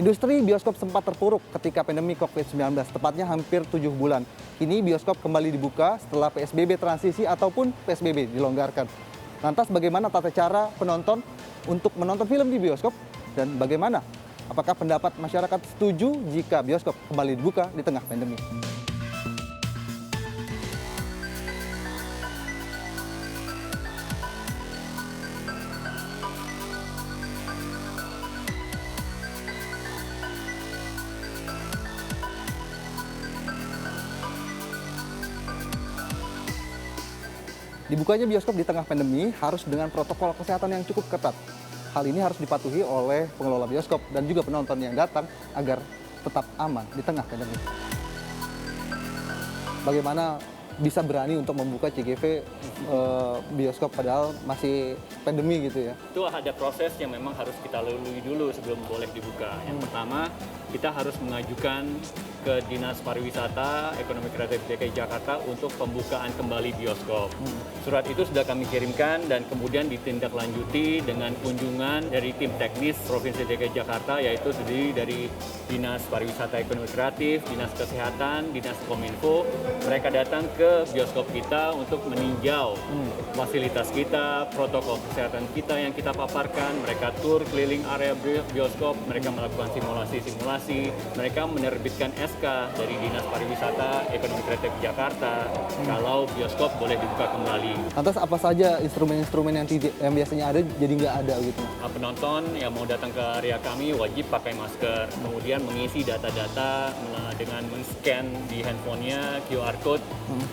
Industri bioskop sempat terpuruk ketika pandemi COVID-19, tepatnya hampir 7 bulan. Kini bioskop kembali dibuka setelah PSBB transisi ataupun PSBB dilonggarkan. Lantas bagaimana tata cara penonton untuk menonton film di bioskop? Dan bagaimana? Apakah pendapat masyarakat setuju jika bioskop kembali dibuka di tengah pandemi? Dibukanya bioskop di tengah pandemi harus dengan protokol kesehatan yang cukup ketat. Hal ini harus dipatuhi oleh pengelola bioskop dan juga penonton yang datang agar tetap aman di tengah pandemi. Bagaimana bisa berani untuk membuka CGV bioskop padahal masih pandemi gitu ya? Itu ada proses yang memang harus kita lalui dulu sebelum boleh dibuka. Yang pertama, kita harus mengajukan ke Dinas Pariwisata Ekonomi Kreatif DKI Jakarta untuk pembukaan kembali bioskop. Surat itu sudah kami kirimkan dan kemudian ditindaklanjuti dengan kunjungan dari tim teknis Provinsi DKI Jakarta, yaitu terdiri dari Dinas Pariwisata Ekonomi Kreatif, Dinas Kesehatan, Dinas Kominfo. Mereka datang ke bioskop kita untuk meninjau fasilitas kita, protokol kesehatan kita yang kita paparkan. Mereka tur keliling area bioskop, mereka melakukan simulasi-simulasi, mereka menerbitkan SK dari Dinas Pariwisata Ekonomi Kreatif Jakarta kalau bioskop boleh dibuka kembali. Lantas apa saja instrumen-instrumen yang biasanya ada jadi nggak ada gitu? Penonton yang mau datang ke area kami wajib pakai masker, kemudian mengisi data-data dengan men-scan di handphonenya QR code,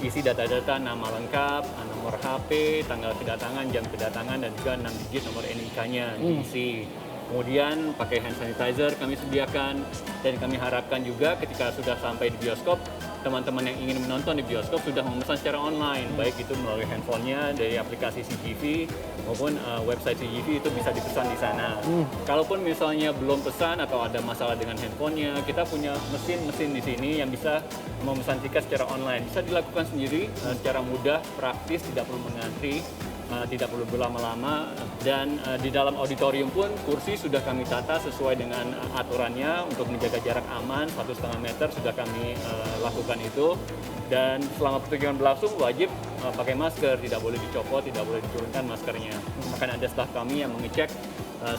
isi data-data nama lengkap, nomor HP, tanggal kedatangan, jam kedatangan, dan juga 6 digit nomor NIK-nya diisi. Kemudian pakai hand sanitizer kami sediakan, dan kami harapkan juga ketika sudah sampai di bioskop, teman-teman yang ingin menonton di bioskop sudah memesan secara online, baik itu melalui handphonenya dari aplikasi CGV maupun website CGV itu bisa dipesan di sana. Kalaupun misalnya belum pesan atau ada masalah dengan handphonenya, kita punya mesin-mesin di sini yang bisa memesan tiket secara online. Bisa dilakukan sendiri secara mudah, praktis, tidak perlu mengantri. Tidak perlu berlama-lama, dan di dalam auditorium pun kursi sudah kami tata sesuai dengan aturannya untuk menjaga jarak aman 1,5 meter sudah kami lakukan itu, dan selama pertunjukan berlangsung wajib pakai masker, tidak boleh dicopot, tidak boleh diturunkan maskernya. Akan ada staf kami yang mengecek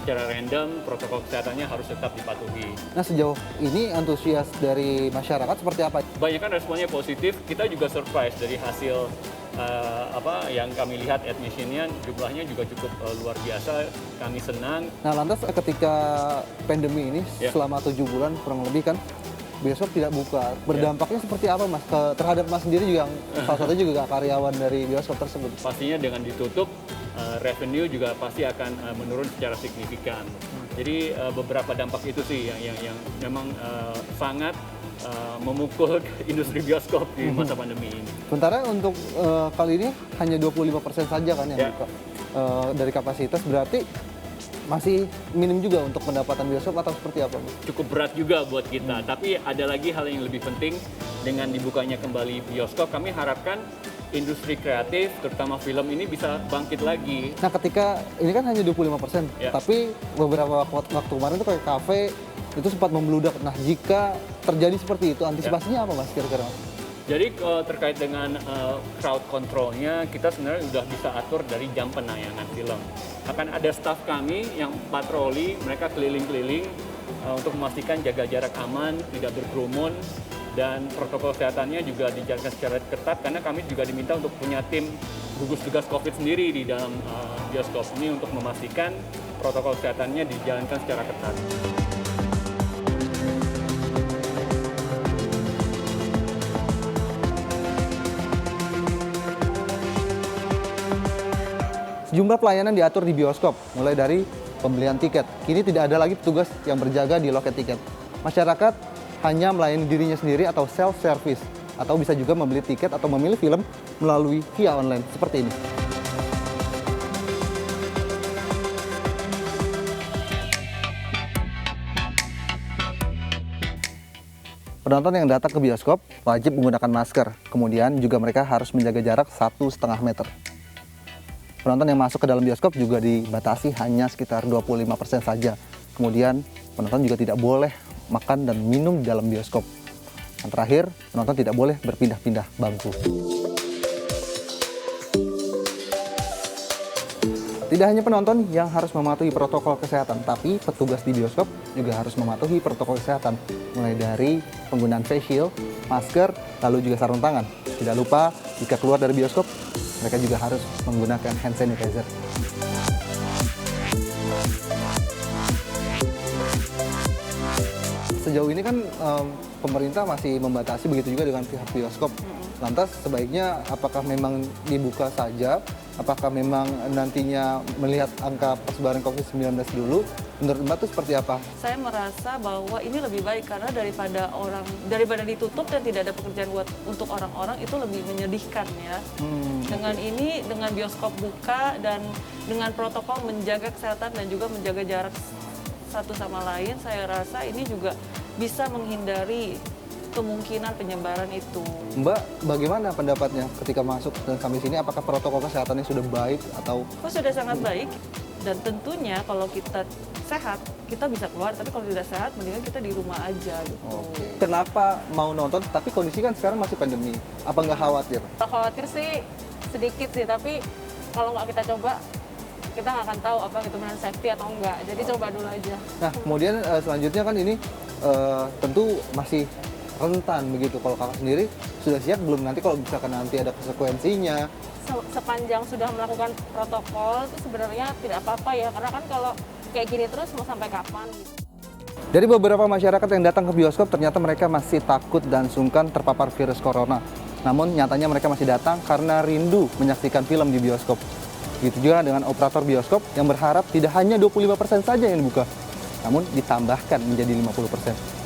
secara random, protokol kesehatannya harus tetap dipatuhi. Nah, sejauh ini antusias dari masyarakat seperti apa? Banyak kan responnya positif, kita juga surprise dari hasil yang kami lihat admission-nya jumlahnya juga cukup luar biasa, kami senang. Nah, lantas ketika pandemi ini selama 7 bulan kurang lebih kan bioskop tidak buka, berdampaknya seperti apa Mas? Terhadap Mas sendiri juga, salah satu juga karyawan dari bioskop tersebut. Pastinya dengan ditutup, revenue juga pasti akan menurun secara signifikan. Jadi beberapa dampak itu sih yang memang sangat memukul industri bioskop di masa pandemi ini. Sementara untuk kali ini hanya 25% saja kan yang buka dari kapasitas, berarti masih minim juga untuk pendapatan bioskop atau seperti apa? Cukup berat juga buat kita, tapi ada lagi hal yang lebih penting dengan dibukanya kembali bioskop. Kami harapkan industri kreatif, terutama film ini bisa bangkit lagi. Nah, ketika ini kan hanya 25%, tapi beberapa waktu kemarin tuh kayak kafe itu sempat membludak. Nah, jika terjadi seperti itu, antisipasinya apa Mas kira-kira? Jadi terkait dengan crowd control-nya, kita sebenarnya sudah bisa atur dari jam penayangan film. Akan ada staf kami yang patroli, mereka keliling-keliling untuk memastikan jaga jarak aman, tidak berkerumun, dan protokol kesehatannya juga dijalankan secara ketat, karena kami juga diminta untuk punya tim gugus tugas COVID sendiri di dalam bioskop ini untuk memastikan protokol kesehatannya dijalankan secara ketat. Sejumlah pelayanan diatur di bioskop, mulai dari pembelian tiket. Kini tidak ada lagi petugas yang berjaga di loket tiket. Masyarakat hanya melayani dirinya sendiri atau self-service, atau bisa juga membeli tiket atau memilih film melalui via online, seperti ini. Penonton yang datang ke bioskop wajib menggunakan masker, kemudian juga mereka harus menjaga jarak 1,5 meter. Penonton yang masuk ke dalam bioskop juga dibatasi hanya sekitar 25% saja. Kemudian penonton juga tidak boleh makan dan minum di dalam bioskop. Dan terakhir, penonton tidak boleh berpindah-pindah bangku. Tidak hanya penonton yang harus mematuhi protokol kesehatan, tapi petugas di bioskop juga harus mematuhi protokol kesehatan. Mulai dari penggunaan face shield, masker, lalu juga sarung tangan. Tidak lupa, jika keluar dari bioskop, mereka juga harus menggunakan hand sanitizer. Sejauh ini kan pemerintah masih membatasi, begitu juga dengan pihak bioskop. Lantas sebaiknya apakah memang dibuka saja? Apakah memang nantinya melihat angka persebaran COVID-19 dulu? Menurut Mbak itu seperti apa? Saya merasa bahwa ini lebih baik karena daripada ditutup dan tidak ada pekerjaan untuk orang-orang, itu lebih menyedihkan ya. Dengan bioskop buka dan dengan protokol menjaga kesehatan dan juga menjaga jarak satu sama lain, saya rasa ini juga bisa menghindari kemungkinan penyebaran itu. Mbak, bagaimana pendapatnya ketika masuk dan sampai sini? Apakah protokol kesehatannya sudah baik atau? Sudah sangat baik, dan tentunya kalau kita sehat, kita bisa keluar. Tapi kalau tidak sehat, mendingan kita di rumah aja gitu. Oke. Kenapa mau nonton? Tapi kondisi kan sekarang masih pandemi. Apa nggak khawatir? Khawatir sih sedikit sih, tapi kalau nggak kita coba, kita nggak akan tahu apa itu benar safety atau enggak. Jadi coba dulu aja. Nah, kemudian selanjutnya kan ini tentu masih rentan begitu. Kalau kakak sendiri sudah siap belum nanti kalau misalkan nanti ada konsekuensinya? Sepanjang sudah melakukan protokol itu sebenarnya tidak apa-apa ya, karena kan kalau kayak gini terus mau sampai kapan gitu. Dari beberapa masyarakat yang datang ke bioskop, ternyata mereka masih takut dan sungkan terpapar virus corona. Namun nyatanya mereka masih datang karena rindu menyaksikan film di bioskop. Begitu juga dengan operator bioskop yang berharap tidak hanya 25% saja yang dibuka, namun ditambahkan menjadi 50%.